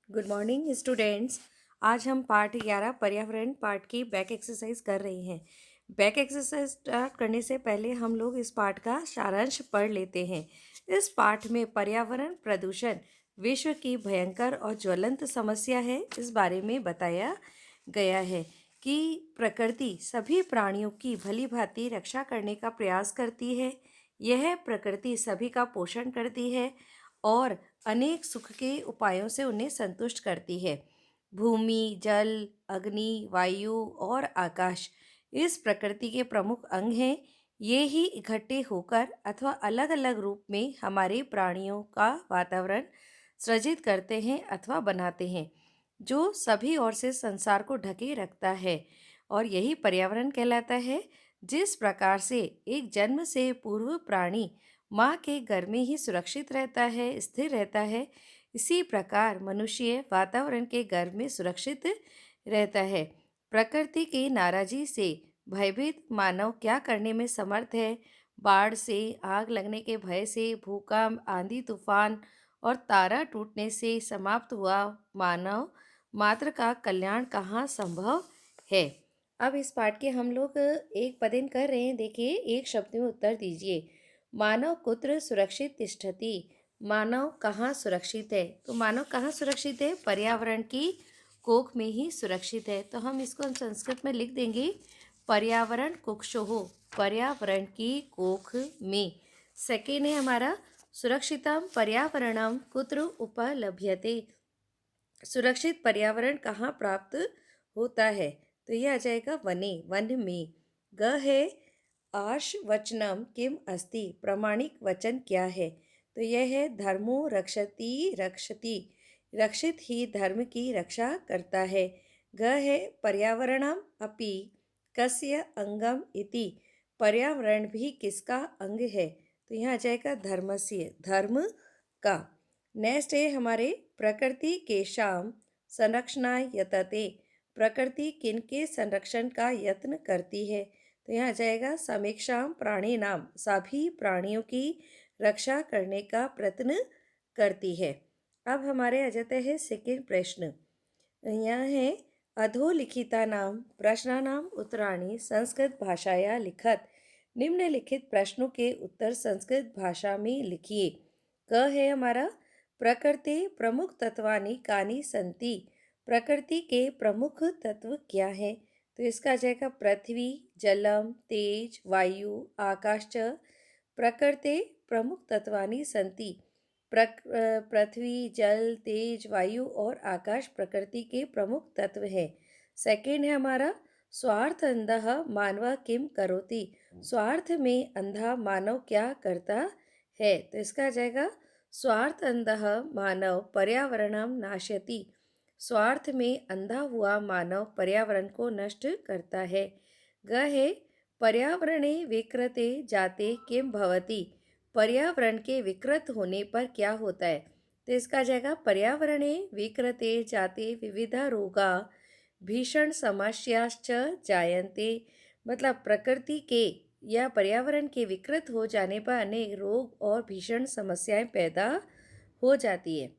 Good morning students. आज हम part 11 पर्यावरण पार्ट की बैक एक्सरसाइज कर रहे हैं। बैक एक्सरसाइज स्टार्ट करने से पहले हम लोग इस पार्ट का सारांश पढ़ लेते हैं। इस पार्ट में पर्यावरण प्रदूषण विश्व की भयंकर और ज्वलंत समस्या है। इस बारे में बताया गया है कि प्रकृति सभी प्राणियों की भली भांति रक्षा करने का प्रयास करती है। यह प्रकृति सभी का पोषण करती है और अनेक सुख के उपायों से उन्हें संतुष्ट करती है। भूमि, जल, अग्नि, वायु और आकाश इस प्रकृति के प्रमुख अंग हैं। ये ही इकट्ठे होकर अथवा अलग अलग रूप में हमारे प्राणियों का वातावरण सृजित करते हैं अथवा बनाते हैं, जो सभी ओर से संसार को ढके रखता है। और यही पर्यावरण कहलाता है। जिस प्रकार से एक जन्म से पूर्व प्राणी माँ के गर्भ में ही सुरक्षित रहता है, स्थिर रहता है, इसी प्रकार मनुष्य वातावरण के गर्भ में सुरक्षित रहता है। प्रकृति की नाराजी से भयभीत मानव क्या करने में समर्थ है? बाढ़ से, आग लगने के भय से, भूकंप, आंधी तूफान और तारा टूटने से समाप्त हुआ मानव मात्र का कल्याण कहाँ संभव है? अब इस पाठ के हम लोग एक पदेन कर रहे हैं। देखिए, एक शब्द में उत्तर दीजिए। मानव कुत्र सुरक्षित तिष्ठति? मानव कहाँ सुरक्षित है? तो मानव कहाँ सुरक्षित है? पर्यावरण की कोख में ही सुरक्षित है। तो हम इसको संस्कृत में लिख देंगे, पर्यावरण कुक्षोः, पर्यावरण की कोख में। सेकेंड है हमारा, सुरक्षितम पर्यावरणम कुत्र उपलभ्यते? सुरक्षित पर्यावरण कहाँ प्राप्त होता है? तो यह आ जाएगा वने, वन में। ग है आर्षवचनम किम अस्ति? प्रमाणिक वचन क्या है? तो यह है धर्मो रक्षति रक्षति, रक्षित ही धर्म की रक्षा करता है। ग है पर्यावरणम अपि कस्य अंगम इति? पर्यावरण भी किसका अंग है? तो यहाँ आ जाएगा धर्मस्य, धर्म का। नेक्स्ट है हमारे, प्रकृति केशाम संरक्षणाय यतते? प्रकृति किनके संरक्षण का यत्न करती है? तो यहाँ आ जाएगा समीक्षाम प्राणी नाम, सभी प्राणियों की रक्षा करने का प्रयत्न करती है। अब हमारे आ जाते हैं सेकेंड प्रश्न। यहाँ है, अधोलिखितानां प्रश्नानां उत्तराणि संस्कृत भाषाया लिखत? निम्नलिखित प्रश्नों के उत्तर संस्कृत भाषा में लिखिए। क है हमारा, प्रकृति प्रमुख तत्वानि कानि संति? प्रकृति के प्रमुख तत्व क्या है? तो इसका आ जाएगा पृथ्वी, जलम, तेज, वायु, आकाश च प्रकृति प्रमुख तत्वानि संति। पृथ्वी, जल, तेज, वायु और आकाश प्रकृति के प्रमुख तत्व हैं। सेकेंड है हमारा, स्वार्थ अंधः मानव किम करोति? स्वार्थ में अंधा मानव क्या करता है? तो इसका आ जाएगा स्वार्थ अंधः मानव पर्यावरणम नाशयति? स्वार्थ में अंधा हुआ मानव पर्यावरण को नष्ट करता है। ग है पर्यावरणे विकृते जाते किम भवति? पर्यावरण के विकृत होने पर क्या होता है? तो इसका आ जाएगा पर्यावरणे विकृते जाते विविधा रोगा भीषण समस्याश्च जायन्ते। मतलब प्रकृति के या पर्यावरण के विकृत हो जाने पर अनेक रोग और भीषण समस्याएं पैदा हो जाती है।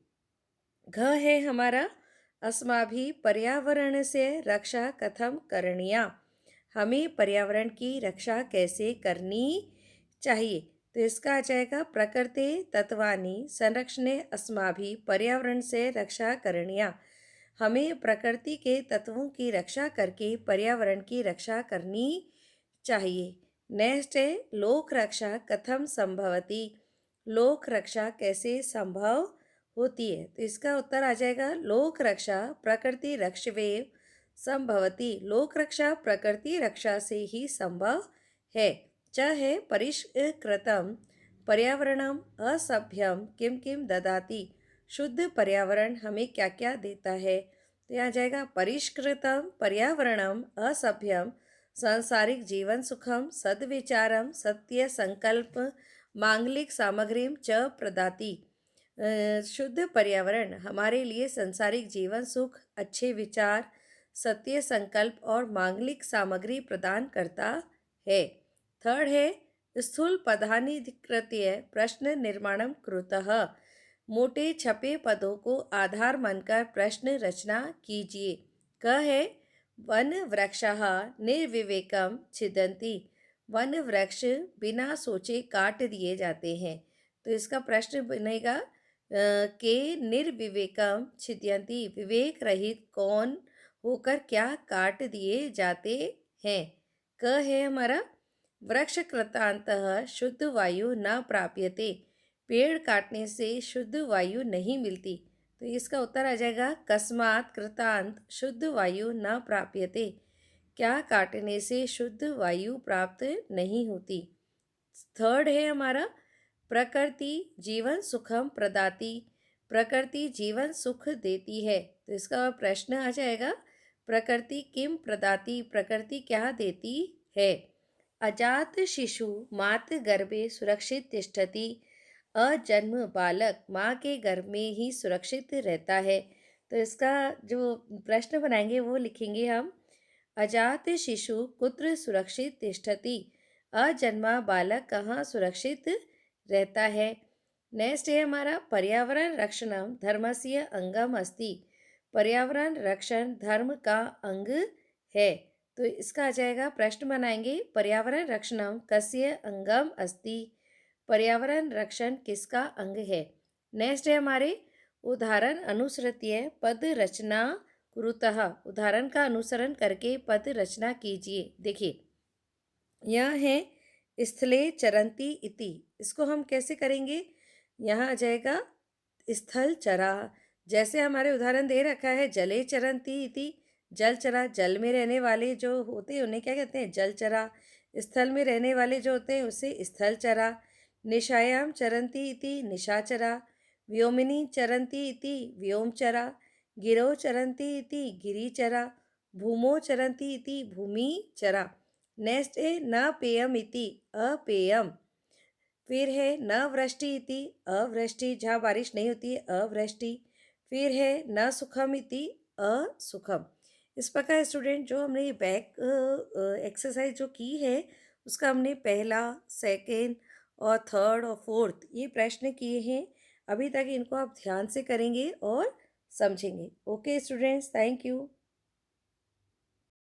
घ है हमारा, अस्माभिः पर्यावरण से रक्षा कथम करणीया? हमें पर्यावरण की रक्षा कैसे करनी चाहिए? तो इसका आ जाएगा प्रकृति तत्वानि संरक्षणे अस्माभिः पर्यावरण से रक्षा करणीया? हमें प्रकृति के तत्वों की रक्षा करके पर्यावरण की रक्षा करनी चाहिए। नेक्स्ट है, लोक रक्षा कथम संभवति? लोक रक्षा कैसे संभव होती है? तो इसका उत्तर आ जाएगा, लोक रक्षा प्रकृति रक्षवेव संभवति। लोक रक्षा प्रकृति रक्षा से ही संभव है। च है परिष्कृतम पर्यावरणम असभ्यम किम किम ददाति? शुद्ध पर्यावरण हमें क्या क्या देता है? तो यहाँ जाएगा परिष्कृतम पर्यावरणम असभ्यम सांसारिक जीवन सुखम सद्विचारम सत्य संकल्प मांगलिक सामग्रीम च प्रदाति। शुद्ध पर्यावरण हमारे लिए संसारिक जीवन सुख, अच्छे विचार, सत्य संकल्प और मांगलिक सामग्री प्रदान करता है। थर्ड है, स्थूल पदाधिकृत्य प्रश्न निर्माणम कृतः? मोटे छपे पदों को आधार मानकर प्रश्न रचना कीजिए। क है वन वृक्षः निर्विवेकम छिदन्ति। वन वृक्ष बिना सोचे काट दिए जाते हैं। तो इसका प्रश्न बनेगा के निर्विवेकम छिदन्ति, विवेक रहित कौन होकर क्या काट दिए जाते हैं। क है हमारा वृक्ष कृतांतः शुद्ध वायु न प्राप्यते। पेड़ काटने से शुद्ध वायु नहीं मिलती। तो इसका उत्तर आ जाएगा कस्मात् कृतांत शुद्ध वायु न प्राप्यते। क्या काटने से शुद्ध वायु प्राप्त नहीं होती। थर्ड है हमारा प्रकृति जीवन सुखम प्रदाति। प्रकृति जीवन सुख देती है। तो इसका प्रश्न आ जाएगा प्रकृति किम प्रदाति, प्रकृति क्या देती है। अजात शिशु मात गर्भे सुरक्षित तिष्ठति। अजन्म बालक माँ के गर्भ में ही सुरक्षित रहता है। तो इसका जो प्रश्न बनाएंगे वो लिखेंगे हम अजात शिशु कुत्र सुरक्षित तिष्ठति। अजन्मा बालक कहाँ सुरक्षित रहता है। नेक्स्ट है हमारा पर्यावरण रक्षणम धर्मस्य अंगम अस्ति। पर्यावरण रक्षण धर्म का अंग है। तो इसका आ जाएगा प्रश्न बनाएंगे पर्यावरण रक्षणम कस्य अंगम अस्ति। पर्यावरण रक्षण किसका अंग है। नेक्स्ट है हमारे उदाहरण अनुसृत्य पद रचना कुरुतः। उदाहरण का अनुसरण करके पद रचना कीजिए। देखिए यह है स्थले चरंती इति। इसको हम कैसे करेंगे। यहाँ आ जाएगा स्थल चरा। जैसे हमारे उदाहरण दे रखा है जले चरंती इति, जल चरा, जल में रहने वाले जो होते हैं उन्हें क्या कहते हैं जल चरा। स्थल में रहने वाले जो होते हैं उसे स्थल चरा। निशायाम चरंती इति निशाचरा। व्योमिनी चरंती इति व्योमचरा। गिरो चरंती इति गिरिचरा। भूमो चरंती इति भूमिचरा। नेक्स्ट है न पेयम इति अपेयम। फिर है न वृष्टि इति अवृष्टि, जहाँ बारिश नहीं होती है अवृष्टि। फिर है न सुखम इति असुखम। इस प्रकार स्टूडेंट जो हमने ये बैक एक्सरसाइज जो की है उसका हमने पहला, सेकेंड और थर्ड और फोर्थ ये प्रश्न किए हैं। अभी तक इनको आप ध्यान से करेंगे और समझेंगे। Okay students, thank you.